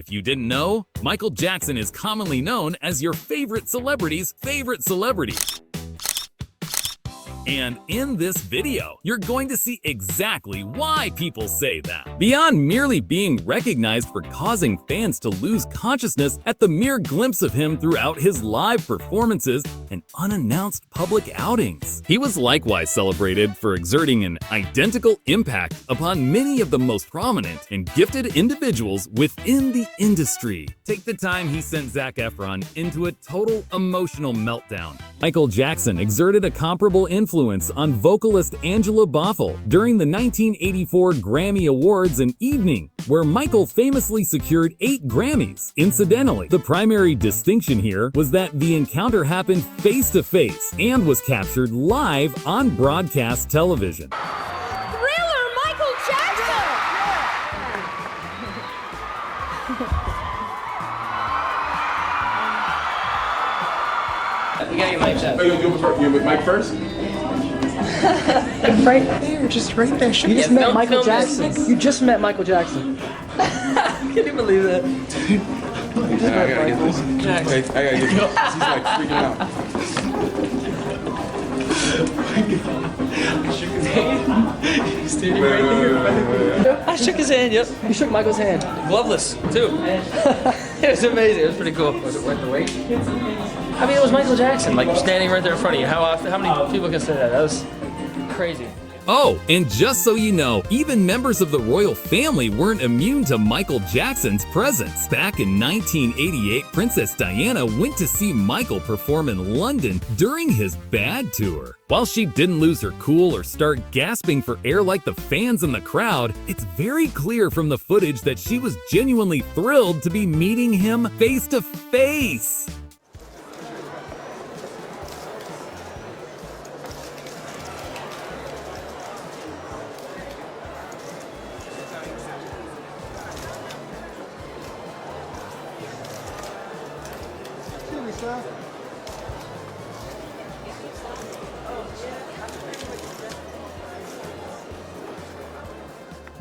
If you didn't know, Michael Jackson is commonly known as your favorite celebrity's favorite celebrity. And in this video, you're going to see exactly why people say that. Beyond merely being recognized for causing fans to lose consciousness at the mere glimpse of him throughout his live performances and unannounced public outings, he was likewise celebrated for exerting an identical impact upon many of the most prominent and gifted individuals within the industry. Take the time he sent Zac Efron into a total emotional meltdown. Michael Jackson exerted a comparable influence on vocalist Angela Boffel during the 1984 Grammy Awards and evening, where Michael famously secured 8 Grammys. Incidentally, the primary distinction here was that the encounter happened face-to-face and was captured live on broadcast television. Thriller, Michael Jackson! You got your mic set. Oh, you with Mike first? Right there, just right there. You just met Michael Jackson. You just met Michael Jackson. Can you believe that? I gotta get this. Wait, I gotta get this. He's like freaking out. I shook his hand. He's standing right there. I shook his hand, yep. You shook Michael's hand. Gloveless, too. It was amazing. It was pretty cool. Was it worth the wait? I mean, it was Michael Jackson, like standing right there in front of you. How many people can say that? That was crazy. Oh, and just so you know, even members of the royal family weren't immune to Michael Jackson's presence. Back in 1988, Princess Diana went to see Michael perform in London during his Bad tour. While she didn't lose her cool or start gasping for air like the fans in the crowd, it's very clear from the footage that she was genuinely thrilled to be meeting him face to face.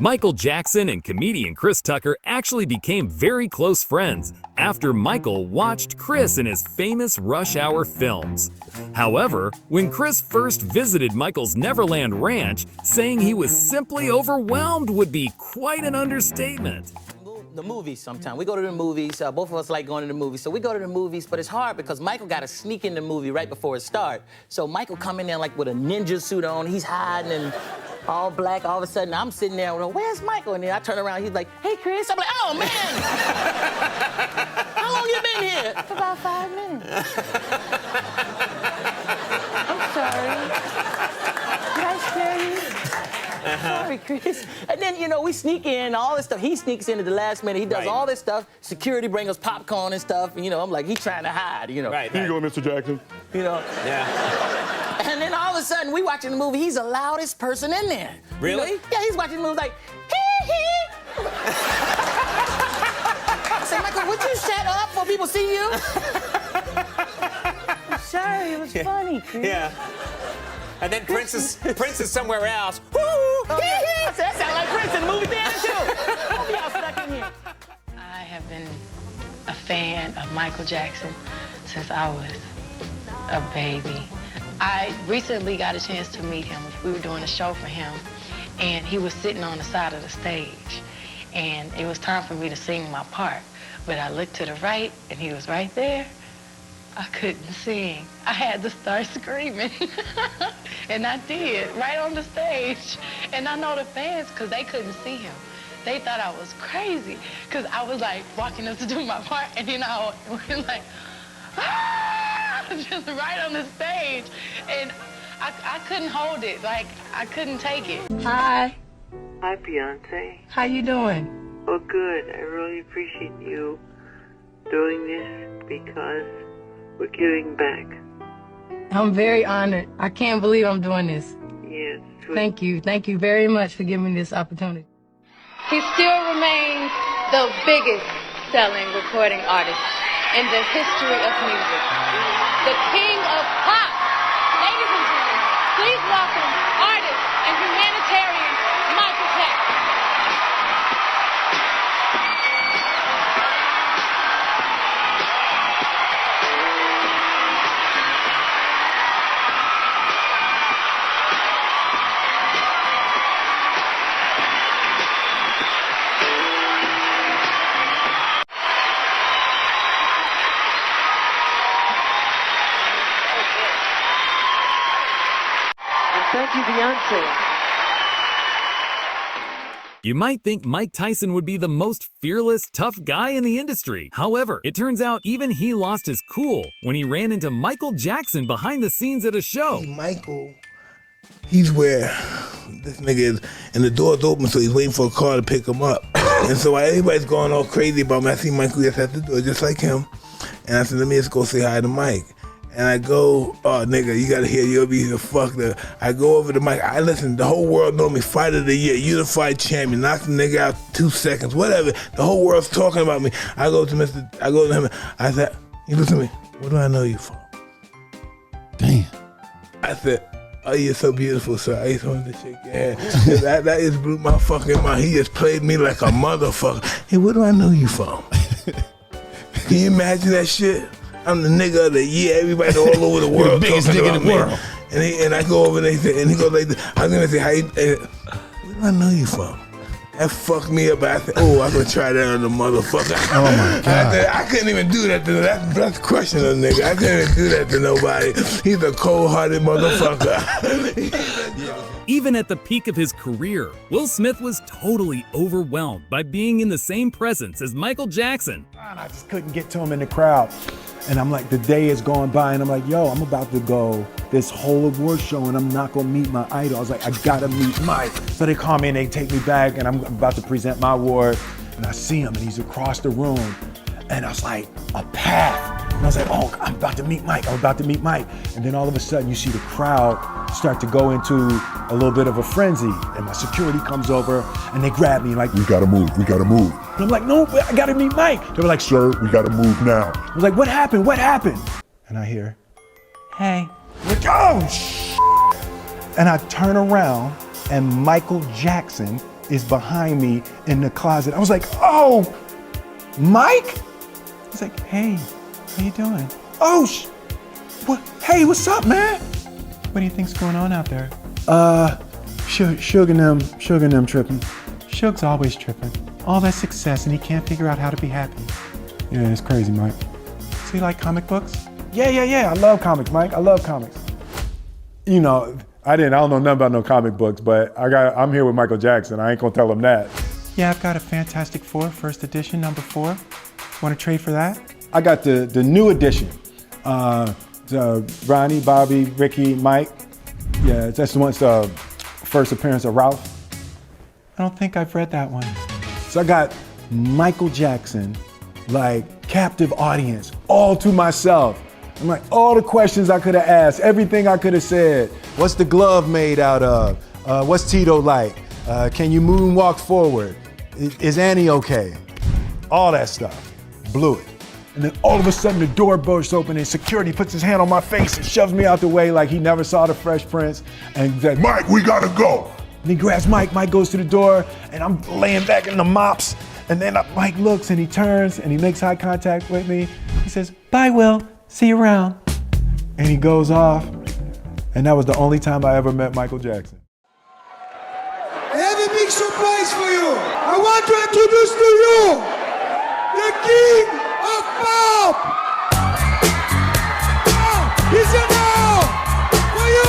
Michael Jackson and comedian Chris Tucker actually became very close friends after Michael watched Chris in his famous Rush Hour films. However, when Chris first visited Michael's Neverland Ranch, saying he was simply overwhelmed would be quite an understatement. The movies sometimes. We go to the movies. Both of us like going to the movies. So we go to the movies, but it's hard because Michael got to sneak in the movie right before it starts. So Michael come in there like with a ninja suit on. He's hiding and all black. All of a sudden, I'm sitting there, where's Michael? And then I turn around, he's like, hey, Chris. I'm like, oh, man. How long you been here? About 5 minutes. I'm sorry. Did I scare you? Sorry, Chris. And then, you know, we sneak in, all this stuff. He sneaks in at the last minute. He does all this stuff. Security bring us popcorn and stuff. And, you know, I'm like, he's trying to hide, you know. Here you go, Mr. Jackson. You know? Yeah. And then all of a sudden, we watching the movie. He's the loudest person in there. Really? You know? Yeah, he's watching the movie like, hee. I said, Michael, would you shut up before people see you? I'm sorry, it was funny, Chris. Yeah. And then Prince is somewhere else. Woo! I said, that sounds like Prince in the movie theater, too. Hope y'all stuck in here. I have been a fan of Michael Jackson since I was a baby. I recently got a chance to meet him. We were doing a show for him, and he was sitting on the side of the stage. And it was time for me to sing my part. But I looked to the right, and he was right there. I couldn't sing. I had to start screaming. And I did, right on the stage. And I know the fans, because they couldn't see him. They thought I was crazy, because I was like walking up to do my part, and then I went like, ah! Just right on the stage. And I couldn't hold it, like I couldn't take it. Hi. Hi, Beyonce. How you doing? Oh, good. I really appreciate you doing this because we're giving back. I'm very honored. I can't believe I'm doing this. Yes. Thank you. Thank you very much for giving me this opportunity. He still remains the biggest selling recording artist in the history of music. The king of pop. Ladies and gentlemen, please welcome artist and humanitarian Michael Jackson. Thank you, Beyonce. You might think Mike Tyson would be the most fearless, tough guy in the industry. However, it turns out even he lost his cool when he ran into Michael Jackson behind the scenes at a show. Michael, he's where this nigga is, and the door's open, so he's waiting for a car to pick him up. And so while everybody's going all crazy about me, I see Michael just at the door, just like him. And I said, let me just go say hi to Mike. And I go, oh, nigga, you gotta hear, you'll be here, fuck the. I go over to Mike, I listen, the whole world know me, fighter of the year, unified champion, knocked the nigga out 2 seconds, whatever. The whole world's talking about me. I go to him, I said, you listen to me, what do I know you for? Damn. I said, oh, you're so beautiful, sir. I just wanted to shake your hand. that just blew my fucking mind. He just played me like a motherfucker. Hey, what do I know you from? Can you imagine that shit? I'm the nigga of the year. Everybody all over the world. You're the biggest nigga in the world. And I go over there and he goes like this. I'm gonna say, where do I know you from? That fucked me up. I said, oh, I'm gonna try that on the motherfucker. Oh my God. I couldn't even do that to that's crushing a nigga. I couldn't even do that to nobody. He's a cold-hearted motherfucker. Even at the peak of his career, Will Smith was totally overwhelmed by being in the same presence as Michael Jackson. I just couldn't get to him in the crowd. And I'm like, the day is going by, and I'm like, yo, I'm about to go this whole award show, and I'm not gonna meet my idol. I was like, I gotta meet Mike. So they call me and they take me back, and I'm about to present my award, and I see him, and he's across the room. And I was like, a path. And I was like, oh, I'm about to meet Mike. I'm about to meet Mike. And then all of a sudden, you see the crowd start to go into a little bit of a frenzy. And my security comes over, and they grab me like, we gotta move, we gotta move. And I'm like, no, I gotta meet Mike. They were like, Sir, we gotta move now. I was like, what happened? What happened? And I hear, hey. I'm like, oh, And I turn around, and Michael Jackson is behind me in the closet. I was like, oh, Mike? I was like, hey, how you doing? Oh, hey, what's up, man? What do you think's going on out there? Suge and them tripping. Suge's always tripping. All that success, and he can't figure out how to be happy. Yeah, it's crazy, Mike. So you like comic books? Yeah. I love comics, Mike. I love comics. You know, I don't know nothing about no comic books, but I'm here with Michael Jackson. I ain't gonna tell him that. Yeah, I've got a Fantastic Four, first edition, number 4. Want to trade for that? I got the new edition. Ronnie, Bobby, Ricky, Mike. Yeah, that's the first appearance of Ralph. I don't think I've read that one. So I got Michael Jackson, like captive audience, all to myself. I'm like, all the questions I could have asked, everything I could have said. What's the glove made out of? What's Tito like? Can you moonwalk forward? Is Annie okay? All that stuff. Blew it. And then all of a sudden the door bursts open and security puts his hand on my face and shoves me out the way like he never saw the Fresh Prince. And he's like, Mike, we gotta go. And he grabs Mike, Mike goes to the door, and I'm laying back in the mops. And then Mike looks and he turns and he makes eye contact with me. He says, bye, Will, see you around. And he goes off. And that was the only time I ever met Michael Jackson. I have a big surprise for you. I want to introduce to you the King of Pop. He's here now for you.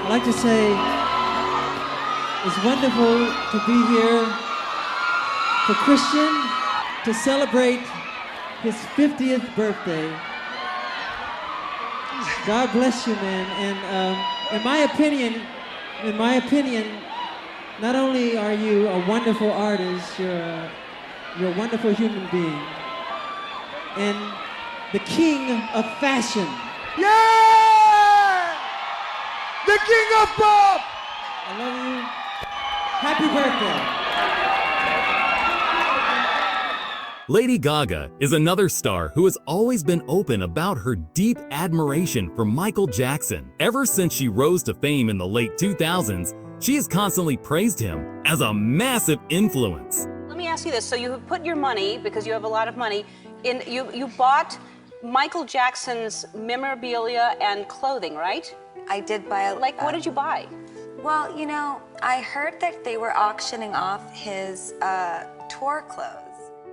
I'd like to say it's wonderful to be here for Christian to celebrate his 50th birthday. God bless you, man. And in my opinion, not only are you a wonderful artist, you're a wonderful human being. And the king of fashion. Yeah! the king of pop. I love you. Happy birthday. Lady Gaga is another star who has always been open about her deep admiration for Michael Jackson. Ever since she rose to fame in the late 2000s, she has constantly praised him as a massive influence. Let me ask you this. So you have put your money, because you have a lot of money, in you bought Michael Jackson's memorabilia and clothing, right? I did buy a... Like, what did you buy? Well, you know, I heard that they were auctioning off his tour clothes.